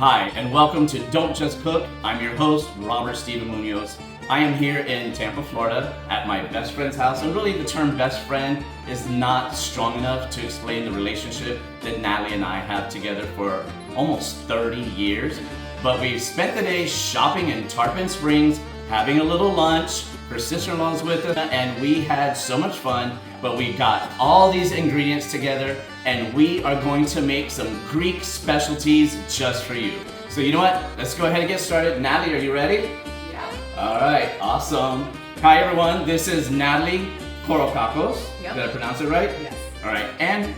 Hi, and welcome to Don't Just Cook. I'm your host, Robert Steven Munoz. I am here in Tampa, Florida at my best friend's house. And really the term best friend is not strong enough to explain the relationship that Natalie and I have together for almost 30 years. But we spent the day shopping in Tarpon Springs, having a little lunch. Her sister-in-law's with us, and we had so much fun. But we got all these ingredients together, and we are going to make some Greek specialties just for you. So you know what? Let's go ahead and get started. Natalie, are you ready? Yeah. All right, awesome. Hi everyone, this is Natalie Korokakos. Yep. Did I pronounce it right? Yes. All right, and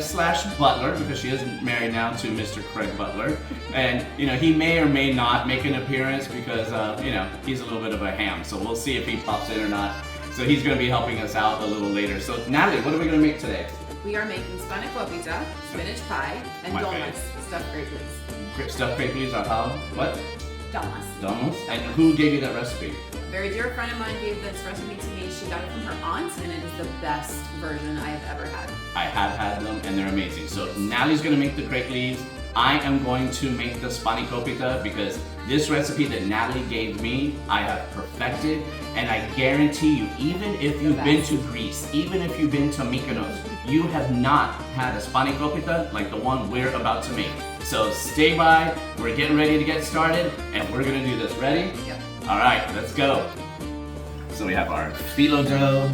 slash Butler, because she is married now to Mr. Craig Butler. And he may or may not make an appearance because he's a little bit of a ham. So we'll see if he pops in or not. So he's going to be helping us out a little later. So Natalie, what are we going to make today? We are making Spanikopita, spinach pie, and My dolmas, favorite. stuffed grape leaves. Stuffed grape leaves are how? What? Dolmas. Dolmas? And who gave you that recipe? A very dear friend of mine gave this recipe to me. She got it from her aunt, and it is the best version I have ever had. I have had them and they're amazing. So Natalie's gonna make the grape leaves. I am going to make the Spanikopita because this recipe that Natalie gave me, I have perfected, and I guarantee you, even if you've been to Greece, even if you've been to Mykonos, you have not had a Spanikopita like the one we're about to make. So stay by, we're getting ready to get started, and we're gonna do this. Ready? Yep. All right, let's go. So we have our phyllo dough,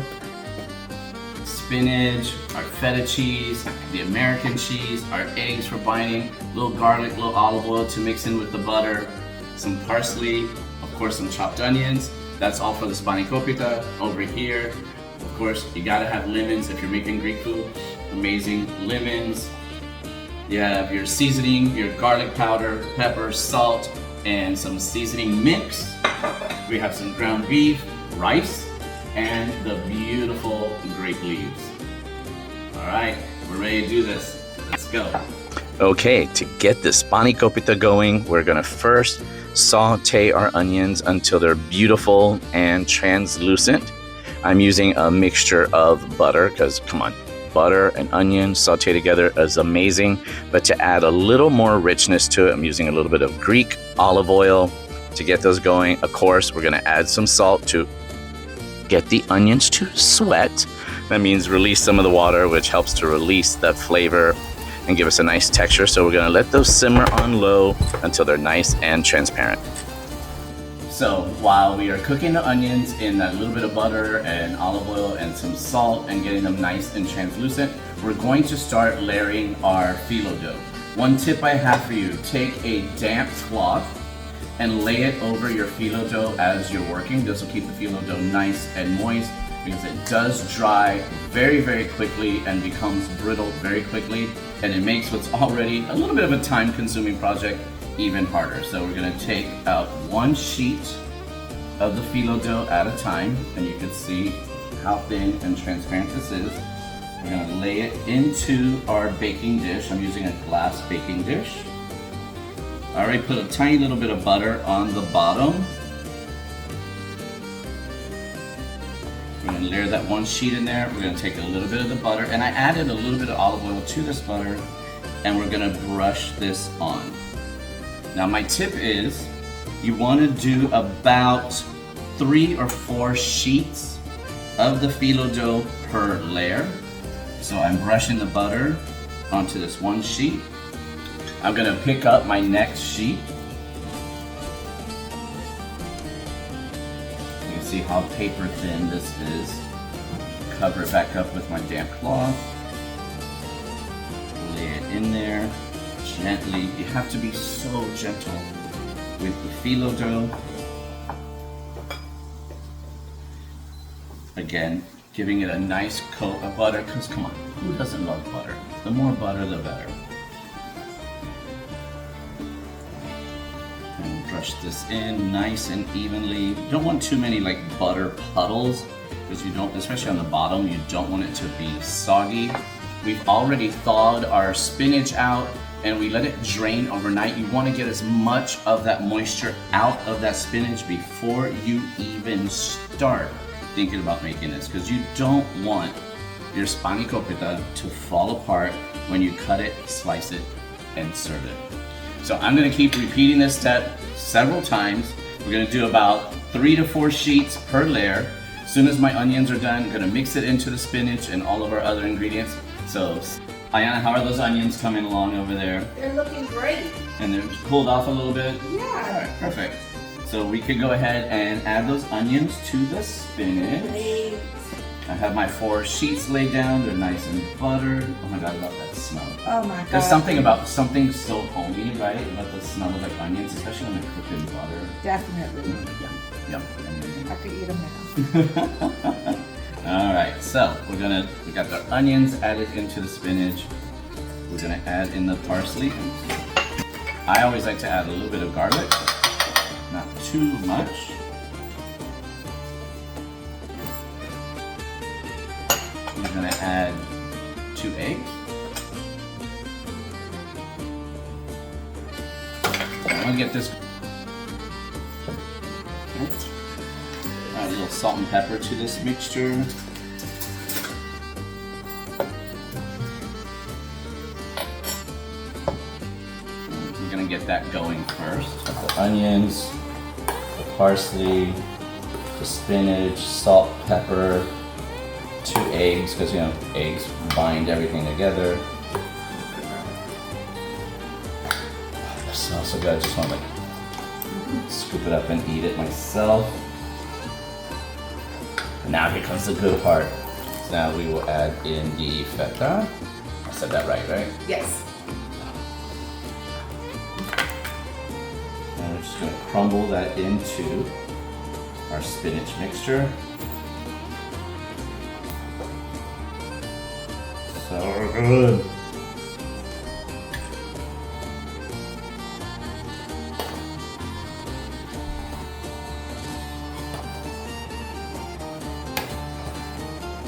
spinach, our feta cheese, the American cheese, our eggs for binding, little garlic, little olive oil to mix in with the butter, some parsley, of course some chopped onions. That's all for the Spanikopita. Over here, of course, you gotta have lemons if you're making Greek food. Amazing lemons. You have your seasoning, your garlic powder, pepper, salt, and some seasoning mix. We have some ground beef, rice, and the beautiful grape leaves. All right, we're ready to do this. Let's go. Okay, to get the Spanikopita going, we're gonna first saute our onions until they're beautiful and translucent. I'm using a mixture of butter, because come on, butter and onion sauté together is amazing. But to add a little more richness to it, I'm using a little bit of Greek olive oil to get those going. Of course, we're gonna add some salt to get the onions to sweat. That means release some of the water, which helps to release that flavor and give us a nice texture. So we're gonna let those simmer on low until they're nice and transparent. So while we are cooking the onions in that little bit of butter and olive oil and some salt and getting them nice and translucent, we're going to start layering our phyllo dough. One tip I have for you, take a damp cloth and lay it over your phyllo dough as you're working. This will keep the phyllo dough nice and moist because it does dry very, very quickly and becomes brittle very quickly, and it makes what's already a little bit of a time-consuming project even harder. So we're gonna take out one sheet of the phyllo dough at a time, and you can see how thin and transparent this is. We're gonna lay it into our baking dish. I'm using a glass baking dish. I already put a tiny little bit of butter on the bottom. We're gonna layer that one sheet in there. We're gonna take a little bit of the butter, and I added a little bit of olive oil to this butter, and we're gonna brush this on. Now my tip is, you wanna do about 3 or 4 sheets of the phyllo dough per layer. So I'm brushing the butter onto this one sheet. I'm gonna pick up my next sheet. You can see how paper thin this is. Cover it back up with my damp cloth. Lay it in there gently. You have to be so gentle with the phyllo dough. Again, giving it a nice coat of butter, because come on, who doesn't love butter? The more butter, the better. Brush this in nice and evenly. You don't want too many like butter puddles, because you don't, especially on the bottom, you don't want it to be soggy. We've already thawed our spinach out and we let it drain overnight. You want to get as much of that moisture out of that spinach before you even start thinking about making this, because you don't want your Spanikopita to fall apart when you cut it, slice it, and serve it. So I'm gonna keep repeating this step several times. We're gonna do about 3 to 4 sheets per layer. As soon as my onions are done, I'm gonna mix it into the spinach and all of our other ingredients. So, Ayana, how are those onions coming along over there? They're looking great. And they're cooled off a little bit? Yeah. All right, perfect. So we could go ahead and add those onions to the spinach. Leaves. I have my 4 sheets laid down. They're nice and buttered. Oh my God, I love that smell. Oh my God. There's something about something so homey, right? About the smell of like onions, especially when they're cooked in butter. Definitely. Yum, yum, yum, I could eat them now. yum. All right, so we got the onions added into the spinach. We're gonna add in the parsley. I always like to add a little bit of garlic, not too much. We're gonna add 2 eggs. I'm gonna get this. Add a little salt and pepper to this mixture. We're gonna get that going first. The onions, the parsley, the spinach, salt, pepper, 2 eggs, because you know, eggs bind everything together. This smells so good, I just want to like scoop it up and eat it myself. Now here comes the good part. So now we will add in the feta. I said that right? Yes. And we're just gonna crumble that into our spinach mixture. So good.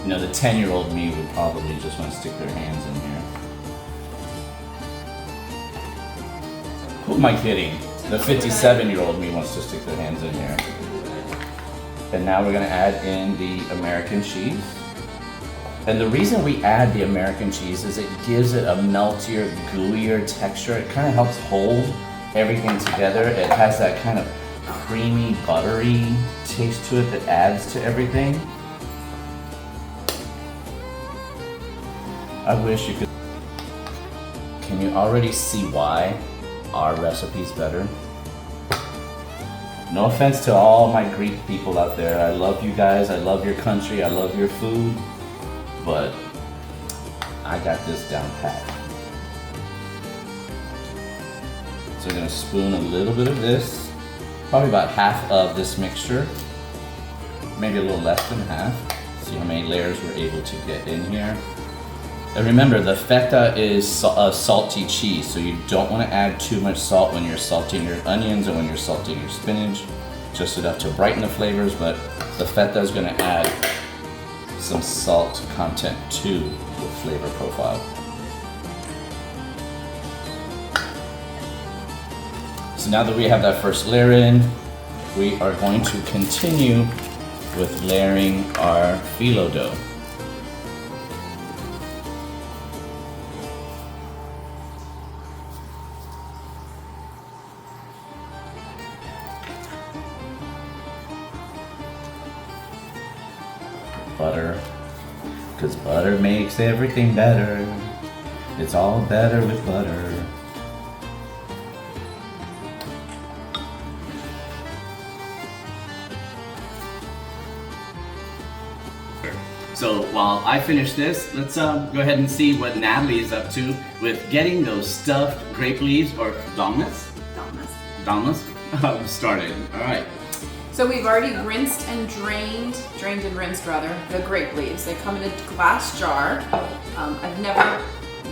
You know, the 10-year-old me would probably just want to stick their hands in here. Who am I kidding? The 57-year-old me wants to stick their hands in here. And now we're gonna add in the American cheese. And the reason we add the American cheese is it gives it a meltier, gooier texture. It kind of helps hold everything together. It has that kind of creamy, buttery taste to it that adds to everything. I wish you could. Can you already see why our recipe's better? No offense to all my Greek people out there. I love you guys. I love your country. I love your food. But I got this down pat. So we're gonna spoon a little bit of this, probably about half of this mixture, maybe a little less than half. See how many layers we're able to get in here. And remember, the feta is a salty cheese, so you don't want to add too much salt when you're salting your onions or when you're salting your spinach. Just enough to brighten the flavors, but the feta is going to add some salt content to the flavor profile. So now that we have that first layer in, we are going to continue with layering our phyllo dough. Butter, because butter makes everything better. It's all better with butter. So while I finish this, let's go ahead and see what Natalie is up to with getting those stuffed grape leaves or dolmas started. All right. So we've already rinsed and drained and rinsed rather, the grape leaves. They come in a glass jar. I've never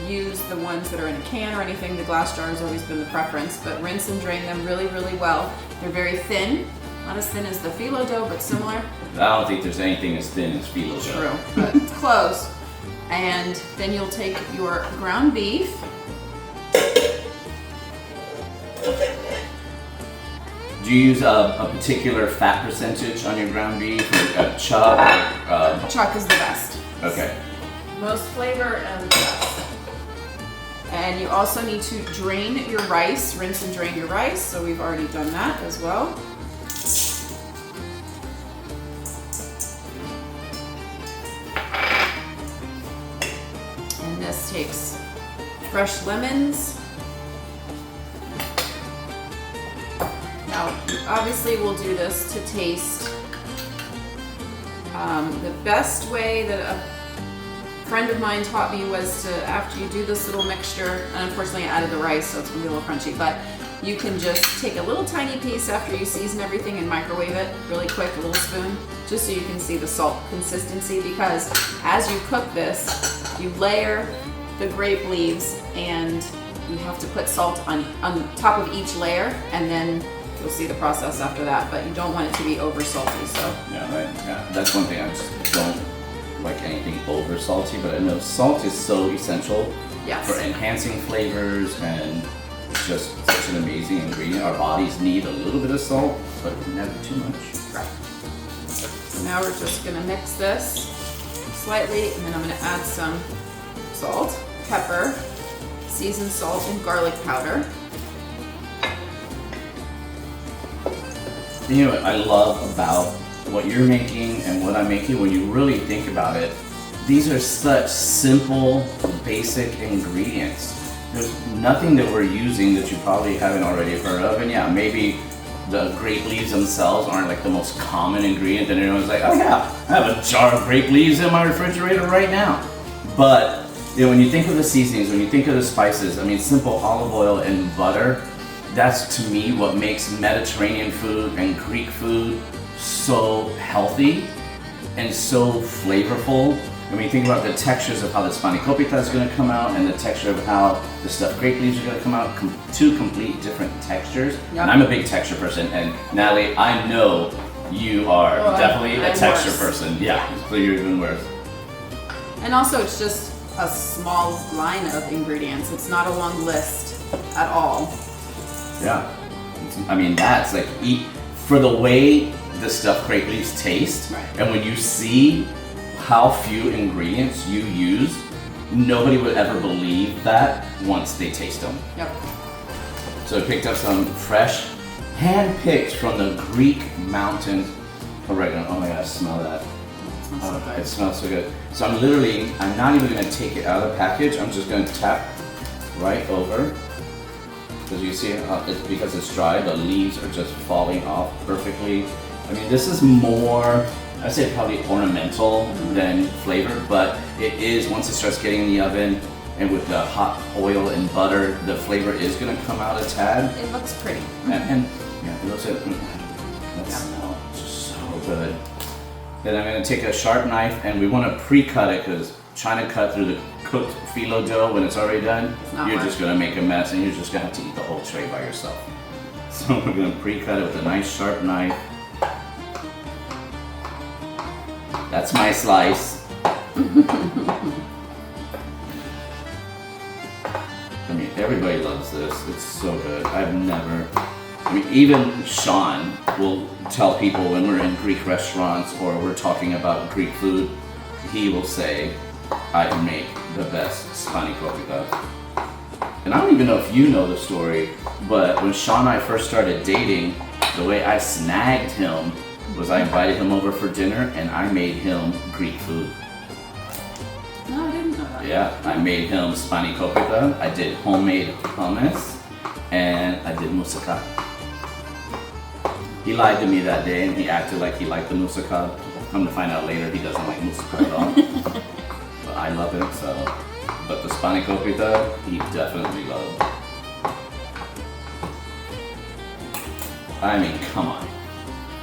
used the ones that are in a can or anything. The glass jar has always been the preference, but rinse and drain them really, really well. They're very thin, not as thin as the phyllo dough, but similar. I don't think there's anything as thin as phyllo dough. True, but it's close. And then you'll take your ground beef. Do you use a particular fat percentage on your ground beef, like a chuck? Chuck is the best. Okay. Most flavor and the best. And you also need to drain your rice, rinse and drain your rice. So we've already done that as well. And this takes fresh lemons. Now, obviously we'll do this to taste. The best way that a friend of mine taught me was to, after you do this little mixture, and unfortunately I added the rice so it's gonna be a little crunchy, but you can just take a little tiny piece after you season everything and microwave it really quick, a little spoon, just so you can see the salt consistency, because as you cook this, you layer the grape leaves and you have to put salt on top of each layer, and then you'll see the process after that, but you don't want it to be over salty, so. Yeah, right. Yeah, that's one thing I just don't like anything over salty, but I know salt is so essential Yes. for enhancing flavors, and it's just such an amazing ingredient. Our bodies need a little bit of salt, but never too much. Right. So now we're just gonna mix this slightly, and then I'm gonna add some salt, pepper, seasoned salt, and garlic powder. You know what I love about what you're making and what I'm making, when you really think about it, these are such simple, basic ingredients. There's nothing that we're using that you probably haven't already heard of, and yeah, maybe the grape leaves themselves aren't like the most common ingredient, and everyone's like, oh yeah, I have a jar of grape leaves in my refrigerator right now. But you know, when you think of the seasonings, when you think of the spices, I mean, simple olive oil and butter, that's to me what makes Mediterranean food and Greek food so healthy and so flavorful. And when you think about the textures of how the Spanikopita is going to come out and the texture of how the stuffed grape leaves are going to come out, two complete different textures. Yep. And I'm a big texture person, and Natalie, I know you are definitely a I'm texture worse. person. Yeah, so you're even worse. And also it's just a small line of ingredients. It's not a long list at all. Yeah, I mean that's like for the way the stuffed grape leaves taste, Right. and when you see how few ingredients you use, nobody would ever believe that once they taste them. Yep. So I picked up some fresh, hand-picked from the Greek mountain oregano. Oh my gosh, smell that. Smells so good. It smells so good. So I'm not even gonna take it out of the package. I'm just gonna tap right over. Because you see, because it's dry, the leaves are just falling off perfectly. I mean, this is more, I'd say probably ornamental than flavor, but it is, once it starts getting in the oven and with the hot oil and butter, the flavor is gonna come out a tad. It looks pretty. And yeah, it looks like, that smells so good. Then I'm gonna take a sharp knife, and we wanna pre-cut it, because trying to cut through the cooked phyllo dough when it's already done, not you're work. just gonna make a mess, and you're just gonna have to eat the whole tray by yourself. So we're gonna pre-cut it with a nice sharp knife. That's my slice. I mean, everybody loves this. It's so good. I mean, even Sean will tell people when we're in Greek restaurants or we're talking about Greek food, he will say, I make the best Spanikopita. And I don't even know if you know the story, but when Sean and I first started dating, the way I snagged him was I invited him over for dinner and I made him Greek food. No, I didn't know that. Yeah, I made him Spanikopita, I did homemade hummus, and I did moussaka. He lied to me that day and he acted like he liked the moussaka. Come to find out later, he doesn't like moussaka at all. But I love it, so. But the Spanikopita, he definitely loved. I mean, come on.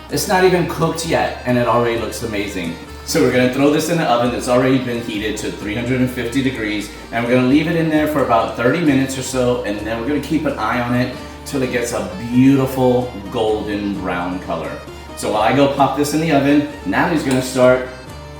It's not even cooked yet, and it already looks amazing. So we're gonna throw this in the oven that's already been heated to 350 degrees, and we're gonna leave it in there for about 30 minutes or so, and then we're gonna keep an eye on it till it gets a beautiful golden brown color. So while I go pop this in the oven, Natalie's gonna start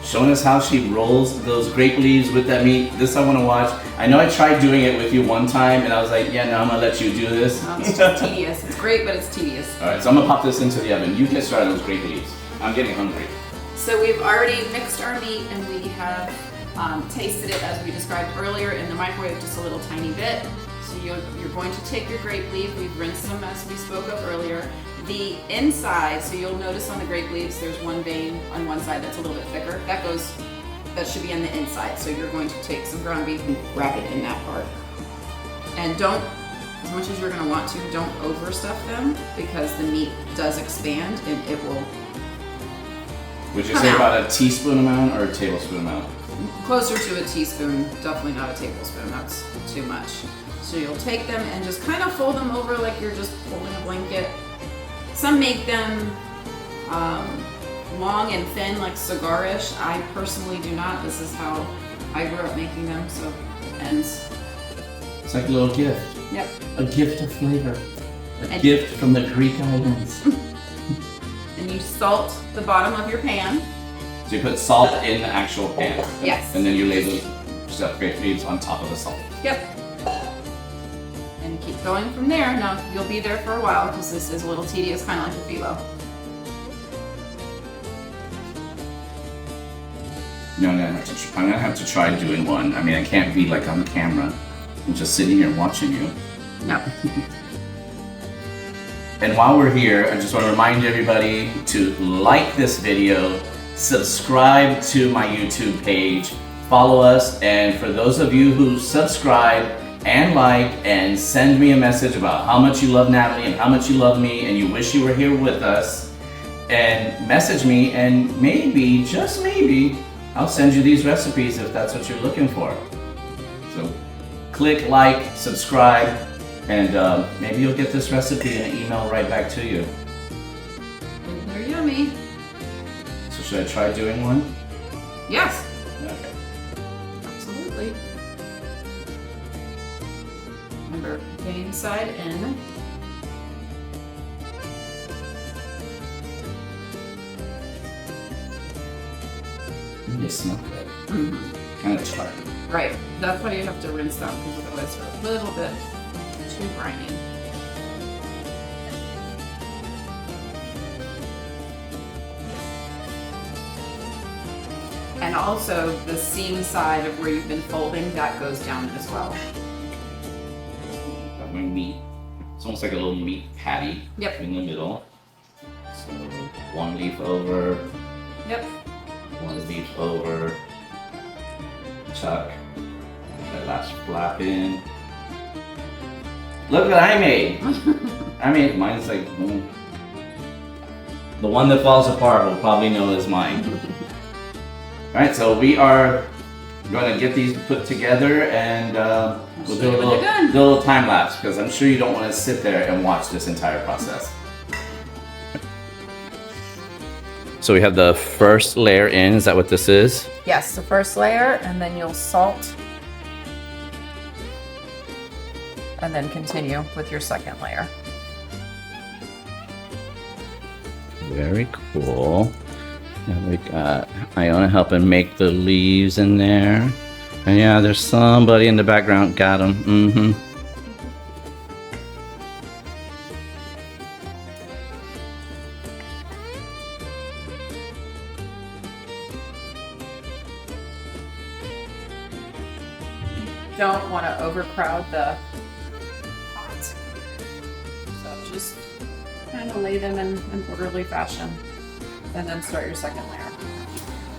showing us how she rolls those grape leaves with that meat. This I wanna watch. I know I tried doing it with you one time, and I was like, yeah, no, I'm gonna let you do this. No, it's just tedious. It's great, but it's tedious. All right, so I'm gonna pop this into the oven. You get started on those grape leaves. I'm getting hungry. So we've already mixed our meat, and we have Tasted it as we described earlier in the microwave just a little tiny bit. So you're going to take your grape leaf. We've rinsed them as we spoke of earlier. The inside, so you'll notice on the grape leaves there's one vein on one side that's a little bit thicker. That should be on the inside. So you're going to take some ground beef and wrap it in that part. And don't, as much as you're going to want to, don't overstuff them because the meat does expand and it will. Would you say about a teaspoon amount or a tablespoon amount? Closer to a teaspoon, definitely not a tablespoon. That's too much. So you'll take them and just kind of fold them over like you're just folding a blanket. Some make them long and thin, like cigar-ish. I personally do not. This is how I grew up making them, so it ends. It's like a little gift. Yep. A gift of flavor. A gift from the Greek islands. And you salt the bottom of your pan. So you put salt in the actual pan. Yes. And then you lay the stuffed grape leaves on top of the salt. Yep. And keep going from there. Now, you'll be there for a while because this is a little tedious, kind of like a phyllo. No, I'm gonna have to try doing one. I mean, I can't be like on the camera. I'm just sitting here watching you. No. And while we're here, I just want to remind everybody to like this video, subscribe to my YouTube page, follow us, and for those of you who subscribe and like and send me a message about how much you love Natalie and how much you love me and you wish you were here with us, and message me, and maybe, just maybe, I'll send you these recipes if that's what you're looking for. So click like, subscribe, and maybe you'll get this recipe in an email right back to you. They're yummy. So should I try doing one? Yes. Okay. Absolutely. Remember, vein side in. They smell good. Mm-hmm. Kind of tart. Right. That's why you have to rinse them because otherwise they're a little bit too briny. And also the seam side of where you've been folding, that goes down as well. Got my meat. It's almost like a little meat patty. Yep. In the middle. So one leaf over, Yep. one leaf over, tuck, that last flap in. Look what I made! I made, mine's like, the one that falls apart will probably know is mine. Alright, so we are going to get these put together and we'll do a little time lapse because I'm sure you don't want to sit there and watch this entire process. So we have the first layer in, is that what this is? Yes, the first layer, and then you'll salt. And then continue with your second layer. Very cool. And we got Iona helping make the leaves in there. And yeah, there's somebody in the background. Got them. Mm-hmm. Don't want to overcrowd the pot. So just kind of lay them in an orderly fashion and then start your second layer.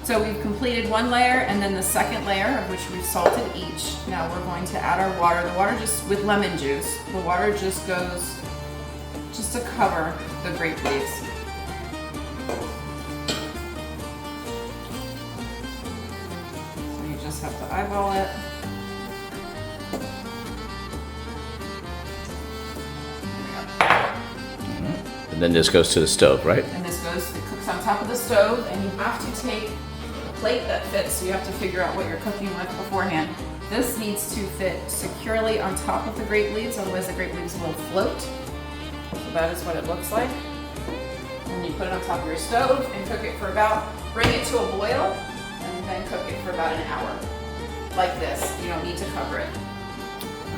So we've completed one layer and then the second layer of which we've salted each. Now we're going to add our water. The water just with lemon juice. The water just goes just to cover the grape leaves. So you just have to eyeball it. And then this goes to the stove, right? And this goes, it cooks on top of the stove, and you have to take a plate that fits, so you have to figure out what you're cooking with beforehand. This needs to fit securely on top of the grape leaves, otherwise the grape leaves will float. So that is what it looks like. And you put it on top of your stove and cook it for bring it to a boil, and then cook it for about an hour. Like this, you don't need to cover it.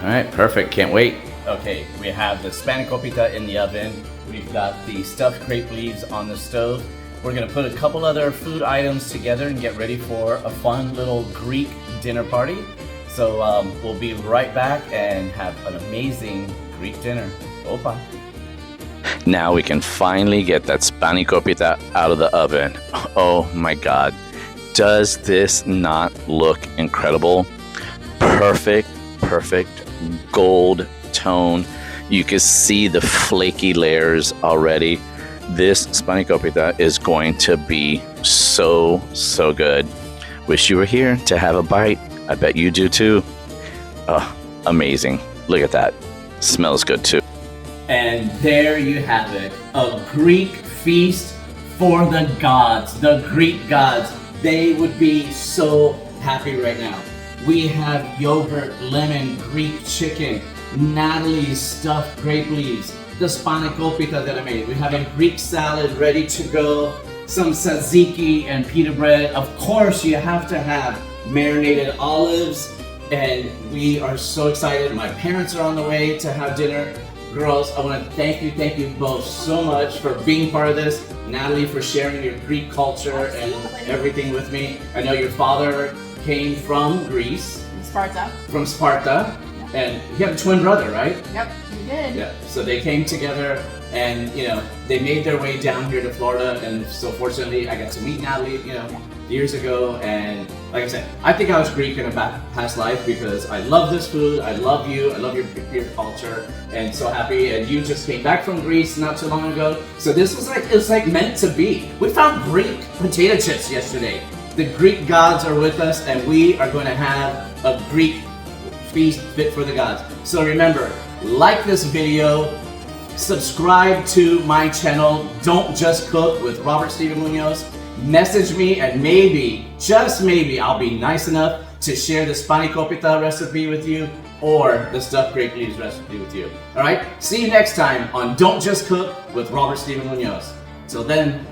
All right, perfect. Can't wait. Okay, we have the Spanikopita in the oven. We've got the stuffed grape leaves on the stove. We're gonna put a couple other food items together and get ready for a fun little Greek dinner party. So we'll be right back and have an amazing Greek dinner. Opa. Now we can finally get that Spanikopita out of the oven. Oh my God. Does this not look incredible? Perfect gold tone. You can see the flaky layers already. This Spanikopita is going to be so good. Wish you were here to have a bite. I bet you do too. Oh, amazing. Look at that. Smells good too. And there you have it, a Greek feast for the gods, the Greek gods. They would be so happy right now. We have yogurt, lemon, Greek chicken, Natalie's stuffed grape leaves, the Spanikopita that I made. We have a Greek salad ready to go, some tzatziki and pita bread. Of course, you have to have marinated olives, and we are so excited. My parents are on the way to have dinner. Girls, I want to thank you both so much for being part of this. Natalie, for sharing your Greek culture and everything with me. I know your father came from Greece. Sparta. From Sparta. And you have a twin brother, right? Yep, we did. Yeah. So they came together and, they made their way down here to Florida. And so fortunately, I got to meet Natalie, years ago. And like I said, I think I was Greek in a past life because I love this food. I love you. I love your culture. And so happy. And you just came back from Greece not too long ago. So this was it's like meant to be. We found Greek potato chips yesterday. The Greek gods are with us, and we are going to have a Greek feast fit for the gods. So remember, like this video, subscribe to my channel, Don't Just Cook with Robert Steven Munoz. Message me, and maybe, just maybe, I'll be nice enough to share the Spanikopita recipe with you or the Stuffed Grape Leaves recipe with you. All right? See you next time on Don't Just Cook with Robert Steven Munoz. Till then,